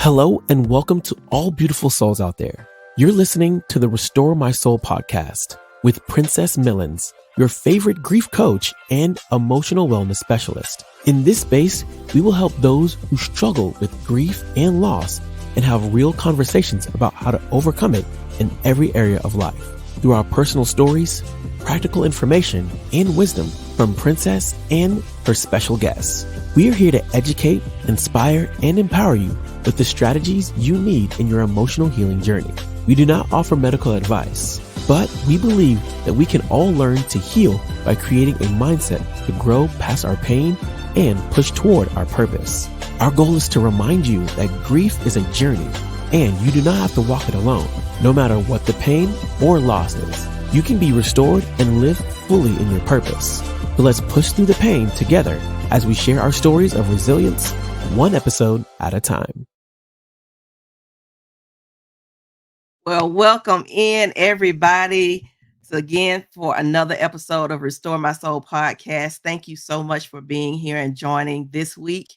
Hello and welcome to all beautiful souls out there. You're listening to the Restore My Soul podcast with Princess Millens, your favorite grief coach and emotional wellness specialist. In this space, we will help those who struggle with grief and loss and have real conversations about how to overcome it in every area of life. Through our personal stories, practical information, and wisdom from Princess and her special guests. We are here to educate, inspire, and empower you with the strategies you need in your emotional healing journey. We do not offer medical advice, but we believe that we can all learn to heal by creating a mindset to grow past our pain and push toward our purpose. Our goal is to remind you that grief is a journey and you do not have to walk it alone. No matter what the pain or loss is, you can be restored and live fully in your purpose. So let's push through the pain together as we share our stories of resilience, one episode at a time. Well, welcome in everybody again for another episode of Restore My Soul podcast. Thank you so much for being here and joining this week.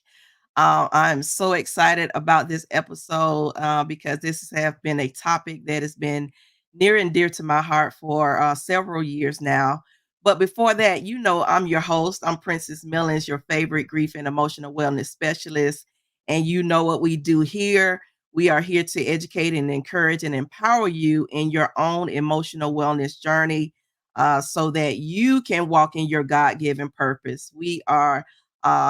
I'm so excited about this episode because this has been a topic that has been near and dear to my heart for several years now. But before that, you know, I'm your host. I'm Princess Millens, your favorite grief and emotional wellness specialist. And you know what we do here. We are here to educate and encourage and empower you in your own emotional wellness journey so that you can walk in your God-given purpose. We are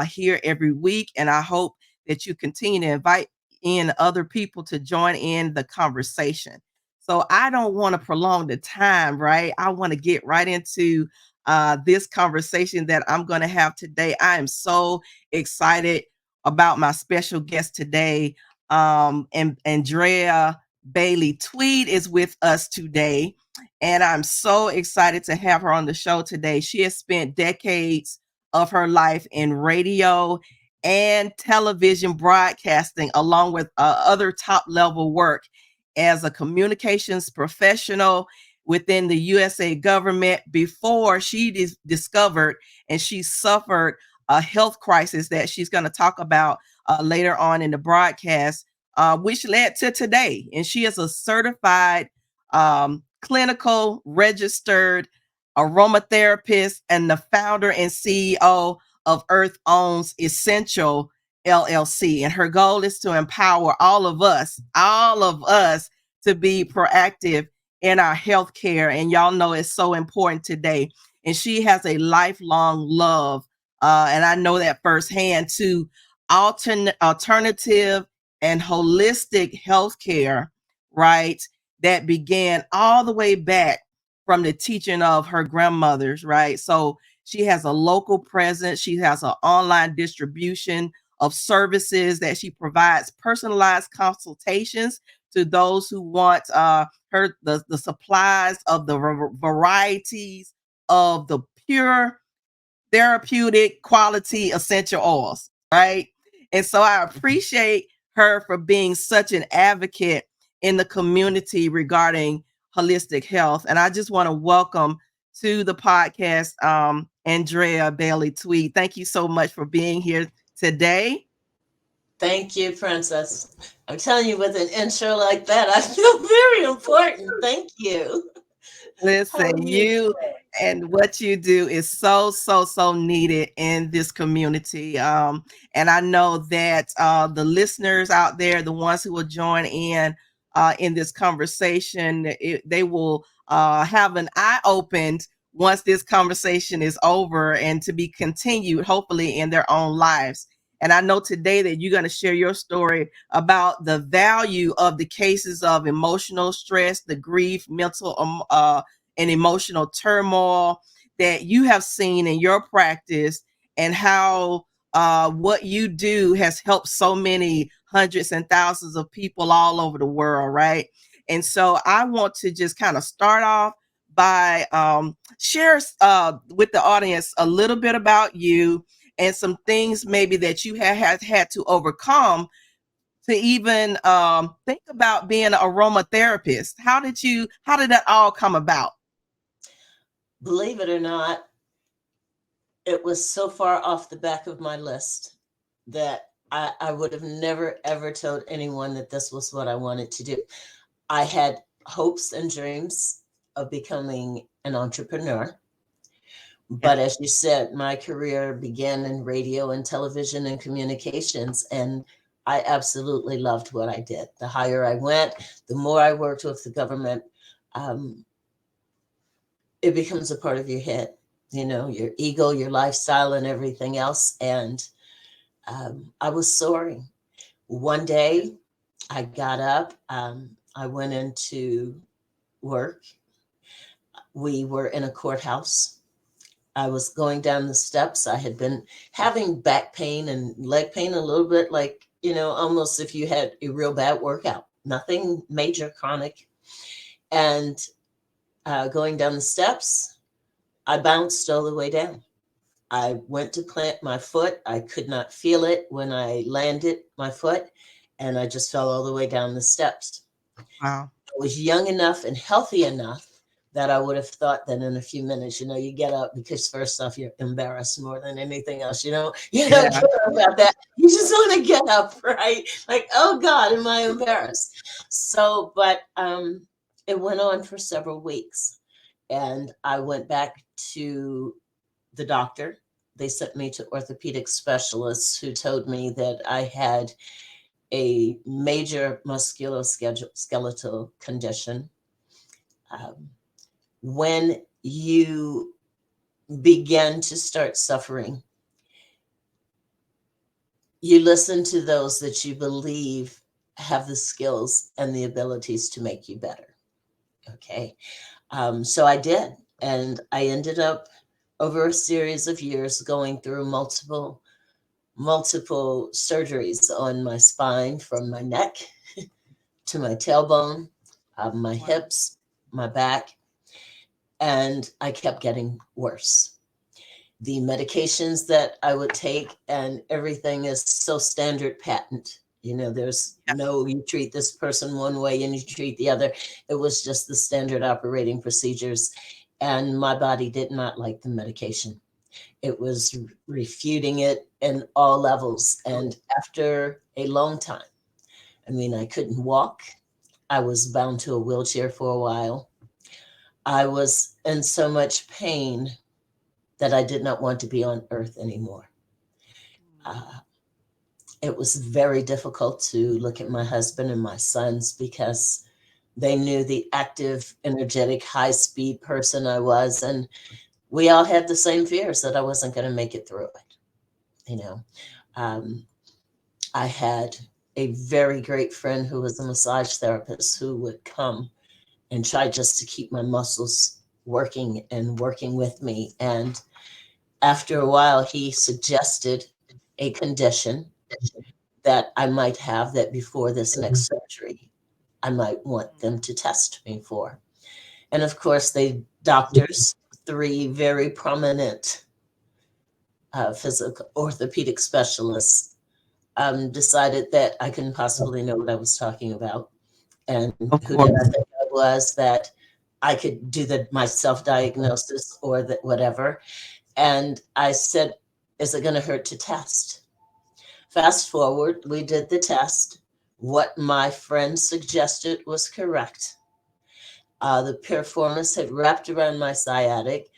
here every week, and I hope that you continue to invite in other people to join in the conversation. So I don't want to prolong the time, right? I want to get right into this conversation that I'm going to have today. I am so excited about my special guest today. And Andrea Bailey-Tweed is with us today, and I'm so excited to have her on the show today. She has spent decades of her life in radio and television broadcasting, along with other top level work as a communications professional within the USA government before she discovered and she suffered a health crisis that she's going to talk about later on in the broadcast, which led to today. And she is a certified clinical registered aromatherapist and the founder and CEO of Earth Owns Essential LLC. And her goal is to empower all of us to be proactive in our healthcare. And y'all know it's so important today. And she has a lifelong love, and I know that firsthand, to alternative and holistic healthcare, right? That began all the way back from the teaching of her grandmothers, right? So she has a local presence. She has an online distribution of services that she provides personalized consultations to those who want the supplies of the varieties of the pure therapeutic-quality essential oils, right? And so I appreciate her for being such an advocate in the community regarding holistic health. And I just want to welcome to the podcast, Andrea Bailey-Tweed. Thank you so much for being here today. Thank you, Princess. I'm telling you, with an intro like that, I feel very important. Thank you. Listen, you and what you do is so needed in this community. And I know that the listeners out there, the ones who will join in this conversation, they will have an eye opened once this conversation is over and to be continued, hopefully, in their own lives. And I know today that you're going to share your story about the value of the cases of emotional stress, the grief, mental and emotional turmoil that you have seen in your practice, and how what you do has helped so many hundreds and thousands of people all over the world, right? And so I want to just kind of start off by share with the audience a little bit about you and some things maybe that you have had to overcome to even think about being an aromatherapist. How did that all come about? Believe it or not, it was so far off the back of my list that I would have never, ever told anyone that this was what I wanted to do. I had hopes and dreams of becoming an entrepreneur. Yeah. But as you said, my career began in radio and television and communications, and I absolutely loved what I did. The higher I went, the more I worked with the government. Um, it becomes a part of your head, your ego, your lifestyle, and everything else. And I was soaring. One day, I got up. I went into work. We were in a courthouse. I was going down the steps. I had been having back pain and leg pain a little bit, like, almost if you had a real bad workout, nothing major, chronic. And going down the steps, I bounced all the way down. I went to plant my foot. I could not feel it when I landed my foot, and I just fell all the way down the steps. Wow. I was young enough and healthy enough that I would have thought that in a few minutes, you get up because first off, you're embarrassed more than anything else. You don't Yeah. care about that. You just want to get up, right? Like, oh God, am I embarrassed? So, but it went on for several weeks, and I went back to the doctor. They sent me to orthopedic specialists who told me that I had a major musculoskeletal condition. Um, when you begin to start suffering, you listen to those that you believe have the skills and the abilities to make you better. Okay. So I did. And I ended up over a series of years going through multiple surgeries on my spine, from my neck to my tailbone, my Wow. hips, my back, and I kept getting worse. The medications that I would take and everything is so standard patent. There's Yeah. no, you treat this person one way and you treat the other. It was just the standard operating procedures. And my body did not like the medication. It was refuting it in all levels. And after a long time, I couldn't walk. I was bound to a wheelchair for a while. I was in so much pain that I did not want to be on earth anymore. Uh, it was very difficult to look at my husband and my sons because they knew the active, energetic, high speed person I was. And we all had the same fears that I wasn't going to make it through it. You know, um, I had a very great friend who was a massage therapist who would come and try just to keep my muscles working and working with me. And after a while, he suggested a condition that I might have that before this next surgery, I might want them to test me for. And of course, they doctors, three very prominent physical orthopedic specialists, decided that I couldn't possibly know what I was talking about. And Of who did I course. think I was, that I could do my self-diagnosis or that whatever. And I said, is it going to hurt to test? Fast forward, we did the test. What my friend suggested was correct. The piriformis had wrapped around my sciatic,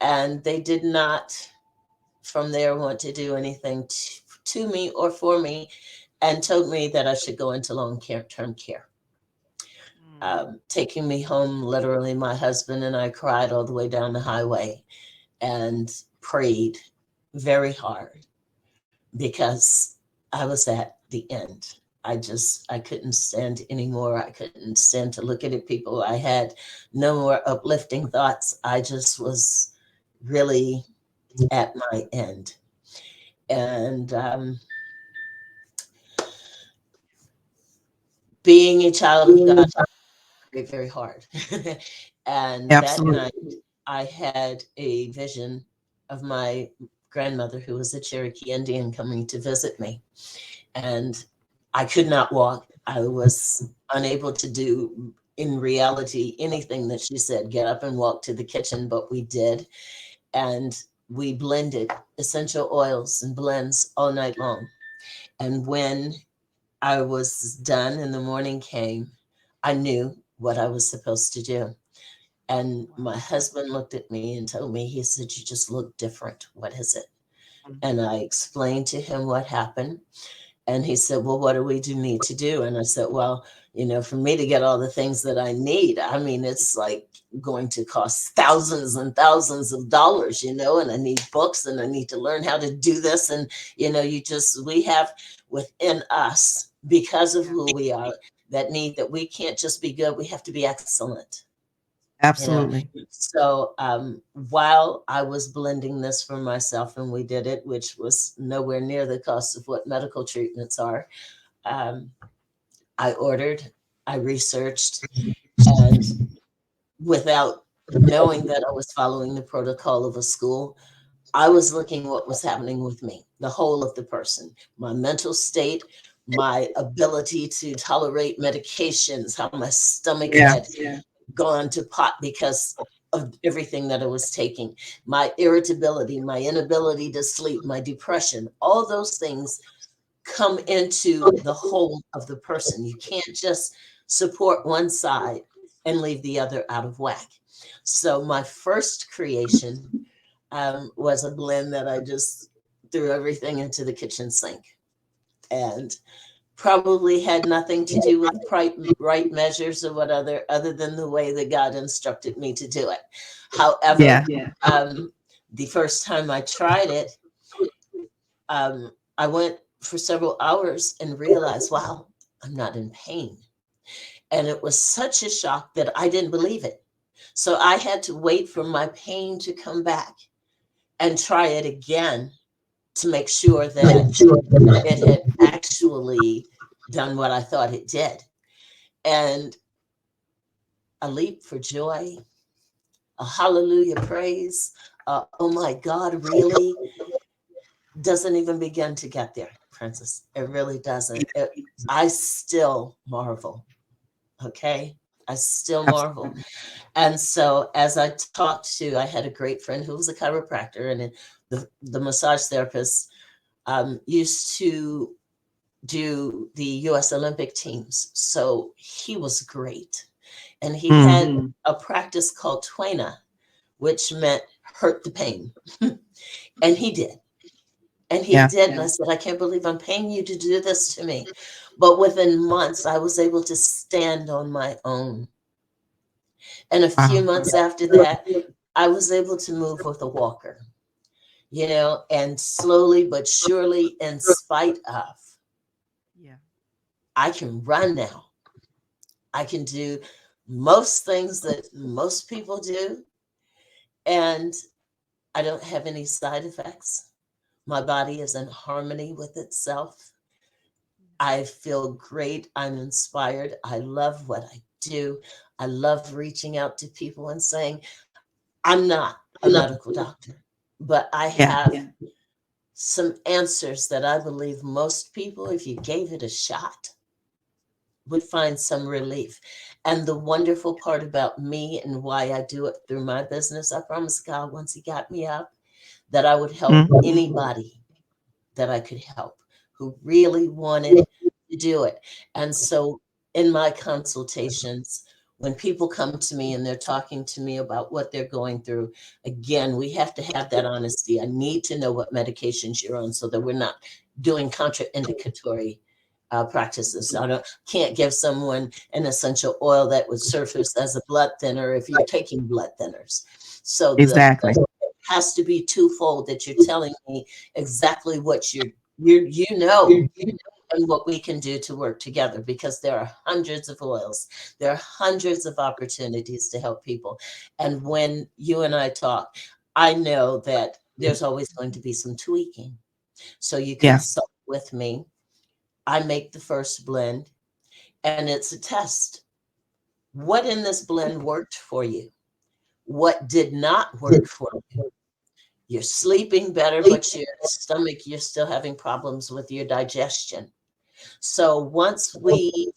and they did not from there want to do anything to me or for me, and told me that I should go into long-term care. Taking me home, literally, my husband and I cried all the way down the highway and prayed very hard because I was at the end. I couldn't stand anymore. I couldn't stand to look at people. I had no more uplifting thoughts. I just was really at my end. And being a child of God, very, very hard. And that Absolutely. night, I had a vision of my grandmother, who was a Cherokee Indian, coming to visit me. And I could not walk. I was unable to do, in reality, anything that she said, get up and walk to the kitchen, but we did. And we blended essential oils and blends all night long. And when I was done and the morning came, I knew what I was supposed to do. And my husband looked at me and told me, he said, "You just look different. What is it?" And I explained to him what happened. And he said, "Well, what do we need to do?" And I said, "Well, for me to get all the things that I need, I mean, it's like going to cost thousands and thousands of dollars, and I need books and I need to learn how to do this. And, we have within us, because of who we are, that need that we can't just be good, we have to be excellent. Absolutely. So while I was blending this for myself, and we did it, which was nowhere near the cost of what medical treatments are, I ordered, I researched, and without knowing that I was following the protocol of a school, I was looking what was happening with me, the whole of the person, my mental state, my ability to tolerate medications, how my stomach had gone to pot because of everything that I was taking, my irritability, my inability to sleep, my depression, all those things come into the whole of the person. You can't just support one side and leave the other out of whack. So my first creation was a blend that I just threw everything into the kitchen sink, and probably had nothing to do with right measures or other than the way that God instructed me to do it. However, the first time I tried it, I went for several hours and realized, wow, I'm not in pain. And it was such a shock that I didn't believe it. So I had to wait for my pain to come back and try it again to make sure that it had actually done what I thought it did. And a leap for joy, a hallelujah praise, oh my God, really doesn't even begin to get there, Princess. It really doesn't. I still marvel. Okay. I still marvel. And so as I I had a great friend who was a chiropractor, and the massage therapist used to do the US Olympic teams. So he was great. And he had a practice called Twaina, which meant hurt the pain. And he did. And he did. And I said, I can't believe I'm paying you to do this to me. But within months, I was able to stand on my own. And a few months after that, I was able to move with a walker, and slowly but surely, in spite of, I can run now. I can do most things that most people do. And I don't have any side effects. My body is in harmony with itself. I feel great. I'm inspired. I love what I do. I love reaching out to people and saying, I'm not a medical doctor, but I have some answers that I believe most people, if you gave it a shot, would find some relief. And the wonderful part about me and why I do it through my business, I promised God once he got me up that I would help anybody that I could help who really wanted to do it. And so in my consultations, when people come to me and they're talking to me about what they're going through, again, we have to have that honesty. I need to know what medications you're on so that we're not doing contraindicatory practices. Can't give someone an essential oil that would surface as a blood thinner if you're taking blood thinners. So it has to be twofold, that you're telling me exactly what you know and what we can do to work together, because there are hundreds of oils. There are hundreds of opportunities to help people. And when you and I talk, I know that there's always going to be some tweaking. So you consult with me. I make the first blend, and it's a test. What in this blend worked for you? What did not work for you? You're sleeping better, but your stomach, you're still having problems with your digestion. So once we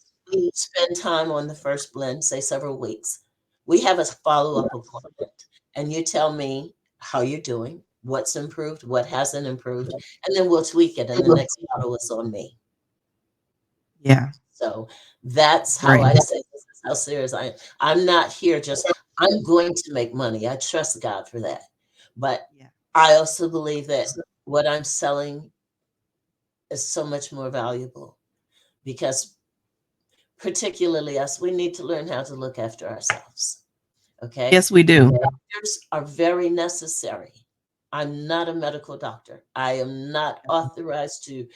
spend time on the first blend, say several weeks, we have a follow-up appointment, and you tell me how you're doing, what's improved, what hasn't improved, and then we'll tweak it, and the next bottle is on me. Yeah. So that's how Great. I say this is how serious I am. I'm not here just, I'm going to make money. I trust God for that. But Yeah. I also believe that what I'm selling is so much more valuable because, particularly us, we need to learn how to look after ourselves. Okay. Yes, we do. Doctors are very necessary. I'm not a medical doctor. I am not authorized to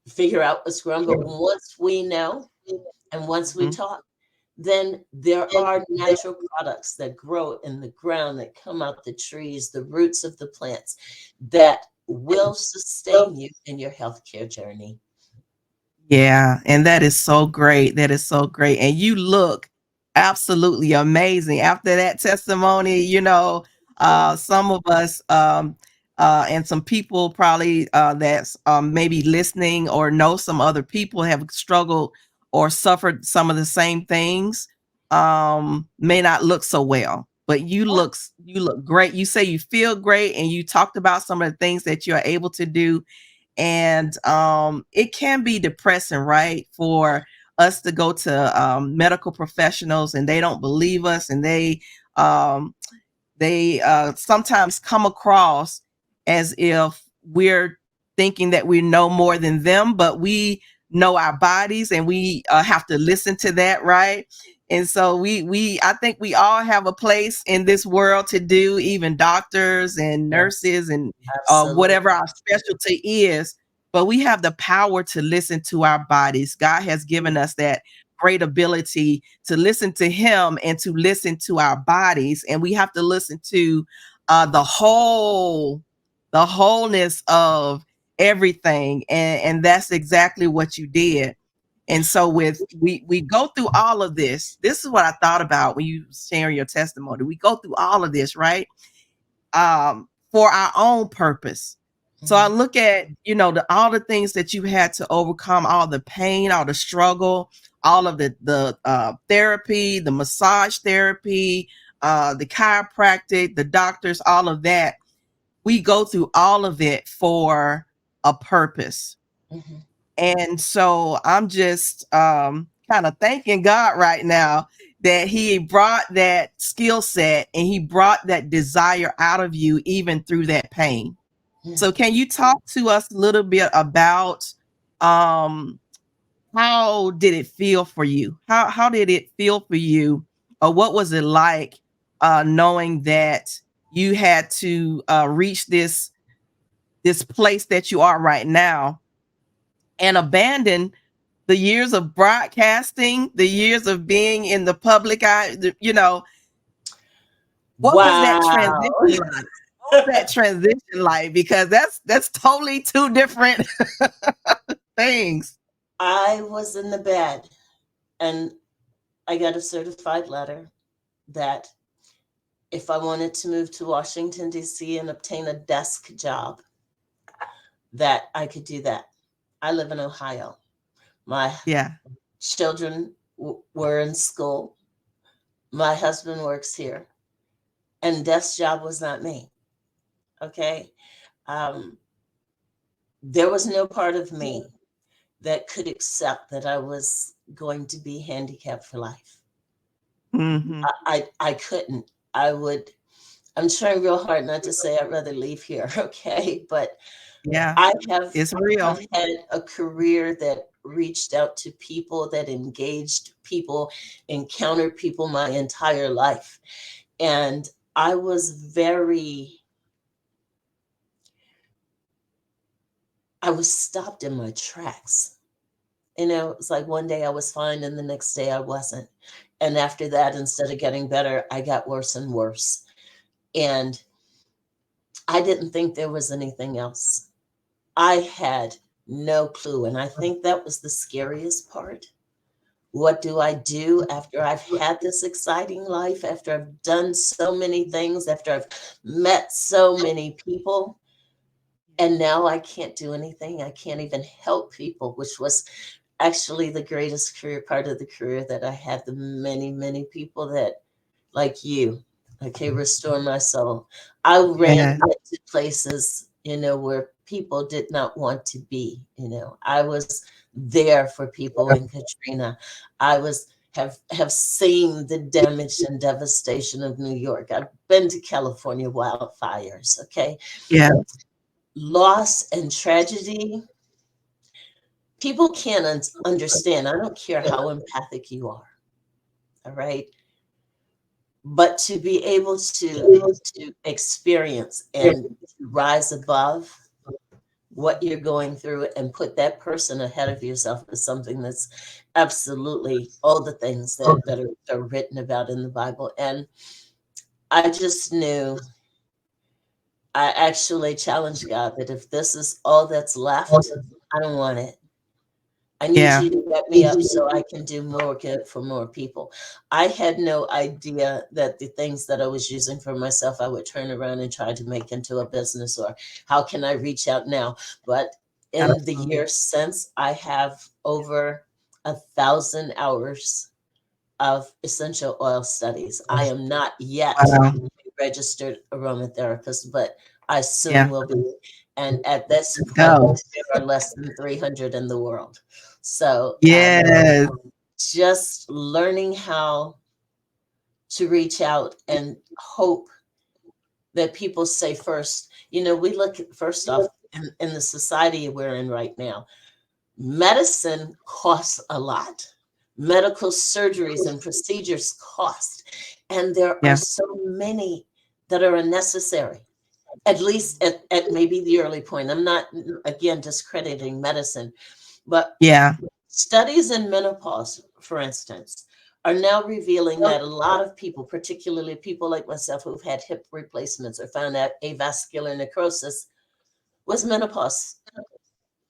figure out what's wrong. But once we know and once we Mhm. talk, then there are natural products that grow in the ground, that come out the trees, the roots of the plants, that will sustain you in your healthcare journey. Yeah, and that is so great. That is so great. And you look absolutely amazing. After that testimony, some of us and some people probably that's maybe listening or know some other people have struggled or suffered some of the same things, may not look so well. But you look great. You say you feel great, and you talked about some of the things that you're able to do, and it can be depressing, right, for us to go to medical professionals and they don't believe us, and um, they sometimes come across as if we're thinking that we know more than them, but we know our bodies, and we have to listen to that, right? And so we I think we all have a place in this world to do, even doctors and Yes, nurses and whatever absolutely. our specialty is. But we have the power to listen to our bodies. God has given us that great ability to listen to him and to listen to our bodies, and we have to listen to the wholeness of everything, and that's exactly what you did. And so with we go through all of this is what I thought about when you share your testimony. We go through all of this, right, for our own purpose. So I Mhm. look at, all the things that you had to overcome, all the pain, all the struggle, all of the therapy, the massage therapy, the chiropractic, the doctors, all of that. We go through all of it for a purpose. Mhm. And so I'm just kind of thanking God right now that he brought that skill set and he brought that desire out of you even through that pain. So Mhm. can you talk to us a little bit about um how did it feel for you? How did it feel for you? Or what was it like knowing that you had to reach this place that you are right now and abandon the years of broadcasting, the years of being in the public eye, what was that transition Wow. like? What was that transition like? Because that's totally two different things. I was in the bed and I got a certified letter that if I wanted to move to Washington, D.C. and obtain a desk job, that I could do that. I live in Ohio. My Yeah. children were in school. My husband works here, and desk job was not me. Okay. Um, there was no part of me that could accept that I was going to be handicapped for life. Hmm. I couldn't. I would, I'm trying real hard not to say I'd rather leave here, okay? But Yeah. I have It's real. I've had a career that reached out to people, that engaged people, encountered people my entire life. And I was I was stopped in my tracks. It's like one day I was fine and the next day I wasn't. And after that, instead of getting better, I got worse and worse. And I didn't think there was anything else. I had no clue. And I think that was the scariest part. What do I do after I've had this exciting life, after I've done so many things, after I've met so many people? And now I can't do anything. I can't even help people, which was actually the greatest career part of the career that I had. The many, many people that, like you, Okay, restore my soul. I Yeah. went to places, where people did not want to be. I was there for people in Katrina. I have seen the damage and devastation of New York. I've been to California wildfires. Okay, Yeah. loss and tragedy. People can't understand. I don't care how empathic you are. All right, but to be able to experience and rise above what you're going through and put that person ahead of yourself is something that's absolutely all the things that are written about in the Bible. And I just knew, I actually challenged God that if this is all that's left, I don't want it. I need Yeah. you to get me up so I can do more good for more people. I had no idea that the things that I was using for myself, I would turn around and try to make into a business, or how can I reach out now? But in the years since, I have over 1,000 hours of essential oil studies. I am not yet Wow. a registered aromatherapist, but I soon Yeah. will be. And at this Let's point, go. there are less than 300 in the world. So Yes. just learning how to reach out and hope that people say first, we look at first off in the society we're in right now. Medicine costs a lot. Medical surgeries and procedures cost. And there are Yeah. so many that are unnecessary, at least at maybe the early point. I'm not, again, discrediting medicine, but Yeah. studies in menopause, for instance, are now revealing that a lot of people, particularly people like myself who've had hip replacements or found out avascular necrosis, was menopause.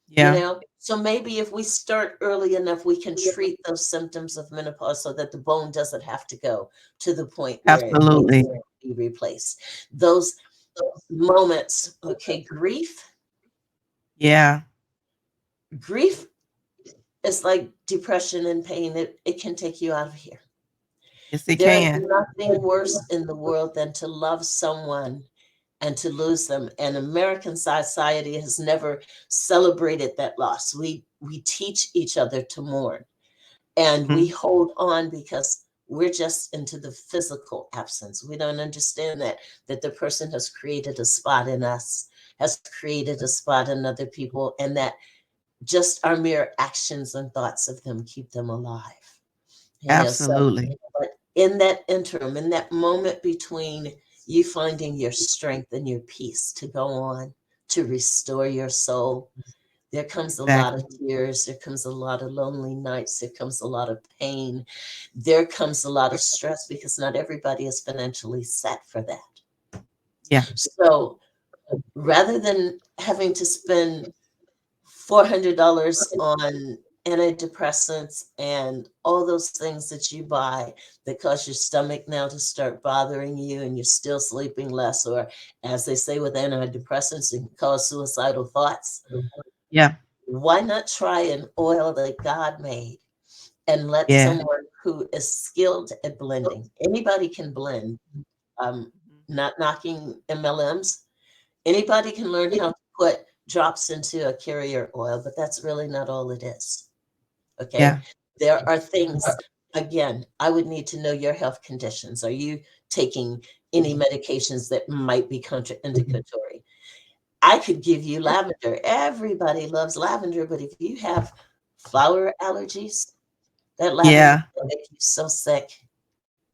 Yeah. So maybe if we start early enough, we can treat those symptoms of menopause so that the bone doesn't have to go to the point where it needs Absolutely. to be replaced. Those moments, okay, Yeah. grief is like depression and pain. It can take you out of here. Yes, it There is can. nothing worse in the world than to love someone and to lose them. And American society has never celebrated that loss. We teach each other to mourn, and we Mhm. hold on because we're just into the physical absence. We don't understand that the person has created a spot in us, has created a spot in other people, and that just our mere actions and thoughts of them keep them alive. So Absolutely. but in that interim, in that moment between you finding your strength and your peace to go on, to restore your soul, there comes a lot of Exactly. tears. There comes a lot of lonely nights. There comes a lot of pain. There comes a lot of stress because not everybody is financially set for that. Yeah. So rather than having to spend $400 on antidepressants and all those things that you buy that cause your stomach now to start bothering you and you're still sleeping less, or as they say with antidepressants, it can cause suicidal thoughts. Yeah. Why not try an oil that God made and let Yeah. someone who is skilled at blending? Anybody can blend. Mhm. Not knocking MLMs. Anybody can learn how to put drops into a carrier oil, but that's really not all it is. Okay. Yeah. There are things, again, I would need to know your health conditions. Are you taking any medications that might be contraindicatory? I could give you lavender. Everybody loves lavender, but if you have flower allergies, that lavender Yeah. will make you so sick.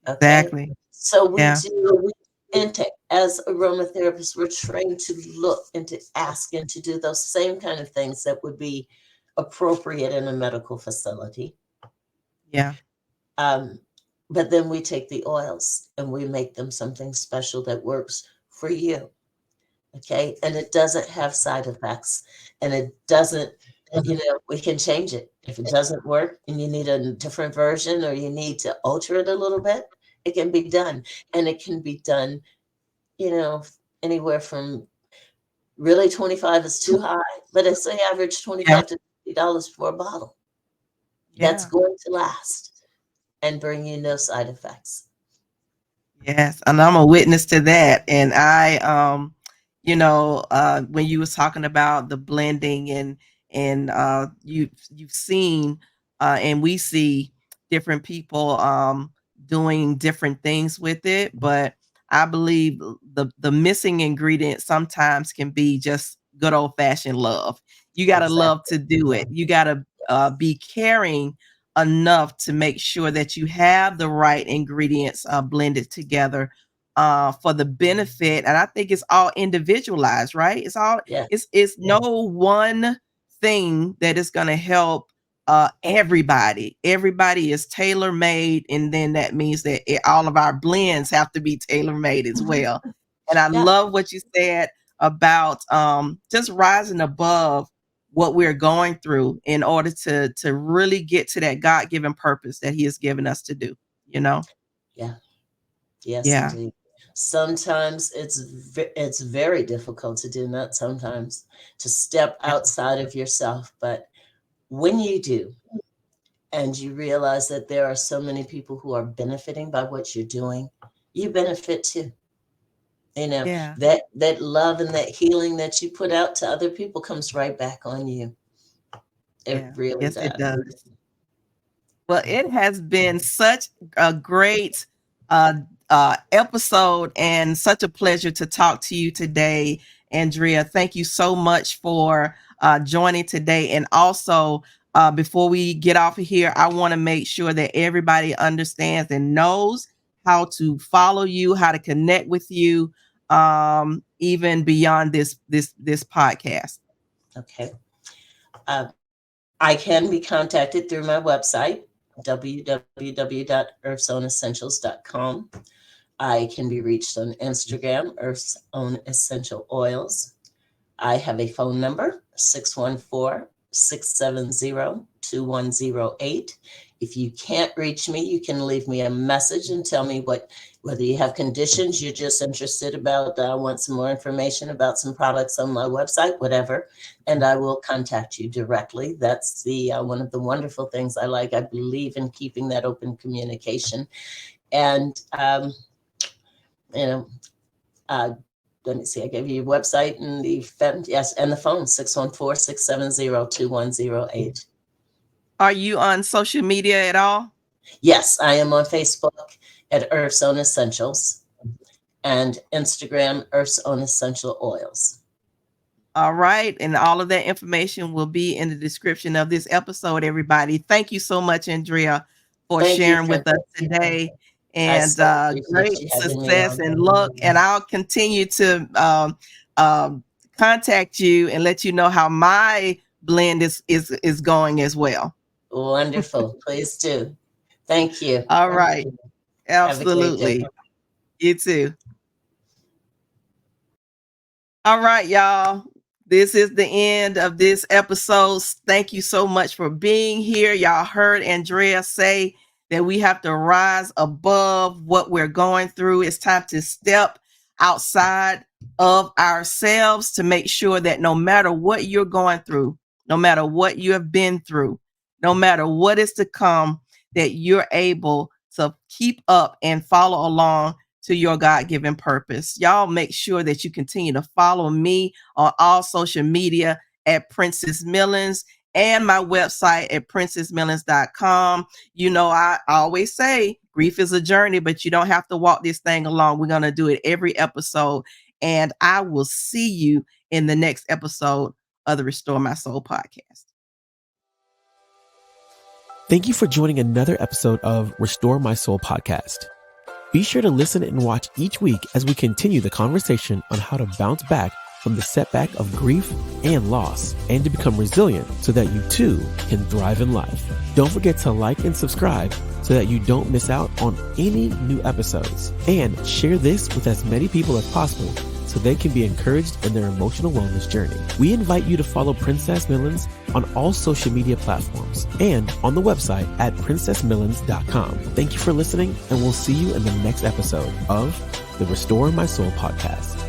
Okay. Exactly. So we Yeah. do intake as aromatherapists, we're trained to look and to ask and to do those same kind of things that would be appropriate in a medical facility. Yeah. Um, but then we take the oils and we make them something special that works for you. Okay. And it doesn't have side effects, and it doesn't, we can change it. If it doesn't work and you need a different version or you need to alter it a little bit, it can be done. And it can be done, you know, anywhere from really 25 is too high, but I say average Yeah. 25 to $50 for a bottle that's Yeah. going to last and bring you no side effects. Yes, and I'm a witness to that. And when you was talking about the blending and you've seen and we see different people doing different things with it, but I believe the missing ingredient sometimes can be just good old fashioned love. You got to love Exactly. to do it. You got to be caring enough to make sure that you have the right ingredients blended together for the benefit. And I think it's all individualized, right? It's all Yeah. it's no one thing that is going to help everybody. Everybody is tailor made, and then that means that all of our blends have to be tailor made as well. And I Yeah. love what you said about just rising above what we're going through in order to really get to that God-given purpose that he has given us to do, you know? Yeah. Yes, Yeah. indeed. Sometimes it's very difficult to do, not sometimes, to step Yeah. outside of yourself. But when you do, and you realize that there are so many people who are benefiting by what you're doing, you benefit too. You know, Yeah. that love and that healing that you put out to other people comes right back on you. It Yeah. really Yes, it does. does. Well, it has been such a great uh, episode and such a pleasure to talk to you today, Andrea. Thank you so much for joining today. And also, before we get off of here, I want to make sure that everybody understands and knows how to follow you, how to connect with you, even beyond this podcast. Okay. Uh, I can be contacted through my website, www.earthzoneessentials.com. I can be reached on Instagram, Earth's Own Essential Oils. I have a phone number, 614-670-2108. If you can't reach me, you can leave me a message and tell me whether you have conditions, you're just interested about, want some more information about some products on my website, whatever, and I will contact you directly. That's the one of the wonderful things I like. I believe in keeping that open communication. And, you know, let me see, I gave you your website and yes, and the phone, 614-670-2108. Are you on social media at all? Yes, I am on Facebook at Earth's Own Essentials and Instagram, Earth's Own Essential Oils. All right. And all of that information will be in the description of this episode, everybody. Thank you so much, Andrea, for Thank you, sharing with us Princess. today. I And so appreciate great you having me success on. and luck. And I'll continue to um, contact you and let you know how my blend is going as well. Wonderful. Please do. Thank you. All right. Have a great day. Absolutely. You too. All right, y'all. This is the end of this episode. Thank you so much for being here. Y'all heard Andrea say that we have to rise above what we're going through. It's time to step outside of ourselves to make sure that no matter what you're going through, no matter what you have been through, no matter what is to come, that you're able to keep up and follow along to your God-given purpose. Y'all make sure that you continue to follow me on all social media at Princess Millens and my website at princessmillens.com. You know, I always say grief is a journey, but you don't have to walk this thing along. We're going to do it every episode. And I will see you in the next episode of the Restore My Soul podcast. Thank you for joining another episode of Restore My Soul podcast. Be sure to listen and watch each week as we continue the conversation on how to bounce back from the setback of grief and loss and to become resilient so that you too can thrive in life. Don't forget to like and subscribe so that you don't miss out on any new episodes. And share this with as many people as possible so they can be encouraged in their emotional wellness journey. We invite you to follow Princess Millens on all social media platforms and on the website at princessmillens.com. Thank you for listening, and we'll see you in the next episode of the Restore My Soul podcast.